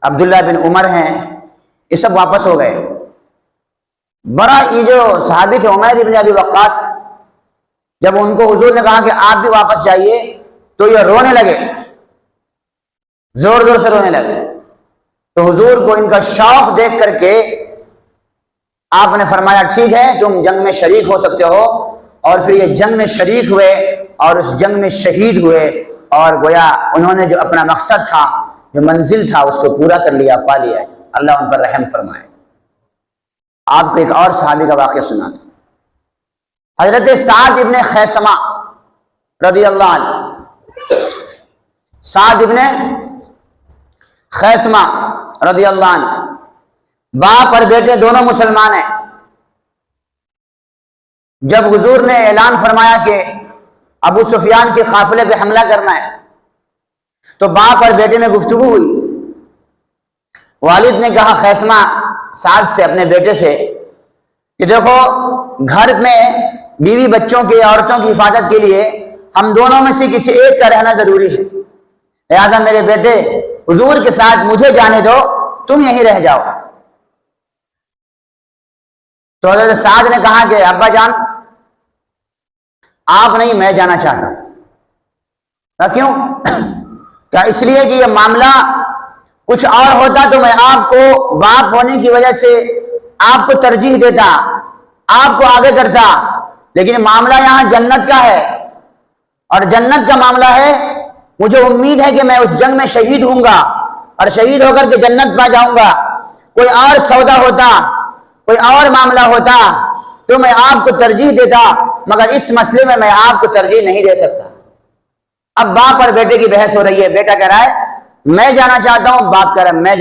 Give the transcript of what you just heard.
عبداللہ بن عمر ہیں، یہ سب واپس ہو گئے۔ بڑا یہ جو صحابی تھے عمیر بن ابی وقاص، جب ان کو حضور نے کہا کہ آپ بھی واپس جائیے تو یہ رونے لگے، زور زور سے رونے لگے۔ تو حضور کو ان کا شوق دیکھ کر کے آپ نے فرمایا ٹھیک ہے تم جنگ میں شریک ہو سکتے ہو، اور پھر یہ جنگ میں شریک ہوئے اور اس جنگ میں شہید ہوئے، اور گویا انہوں نے جو اپنا مقصد تھا، جو منزل تھا، اس کو پورا کر لیا، پا لیا۔ اللہ ان پر رحم فرمائے۔ آپ کو ایک اور صحابی کا واقعہ سناتا ہوں، حضرت سعد ابن خیثمہ رضی اللہ عنہ۔ سعد ابن خیثمہ رضی اللہ عنہ باپ اور بیٹے دونوں مسلمان ہیں۔ جب حضور نے اعلان فرمایا کہ ابو سفیان کے قافلے پہ حملہ کرنا ہے تو باپ اور بیٹے میں گفتگو ہوئی۔ والد نے کہا خیثمہ سعد سے، اپنے بیٹے سے، کہ دیکھو گھر میں بیوی بچوں کی، عورتوں کی حفاظت کے لیے ہم دونوں میں سے کسی ایک کا رہنا ضروری ہے، لہذا میرے بیٹے حضور کے ساتھ مجھے جانے دو، تم یہیں رہ جاؤ۔ تو حضرت سعد نے کہا کہ ابا جان آپ نہیں، میں جانا چاہتا ہوں۔ کیوں؟ کیا اس لیے کہ یہ معاملہ کچھ اور ہوتا تو میں آپ کو باپ ہونے کی وجہ سے آپ کو ترجیح دیتا، آپ کو آگے کرتا، لیکن معاملہ یہاں جنت کا ہے، اور جنت کا معاملہ ہے، مجھے امید ہے کہ میں اس جنگ میں شہید ہوں گا اور شہید ہو کر کے جنت پا جاؤں گا۔ کوئی اور سودا ہوتا، کوئی اور معاملہ ہوتا تو میں آپ کو ترجیح دیتا، مگر اس مسئلے میں میں آپ کو ترجیح نہیں دے سکتا۔ اب باپ اور بیٹے کی بحث ہو رہی ہے، بیٹا کہہ رہا ہے میں جانا چاہتا ہوں، باپ کہہ رہا ہے میں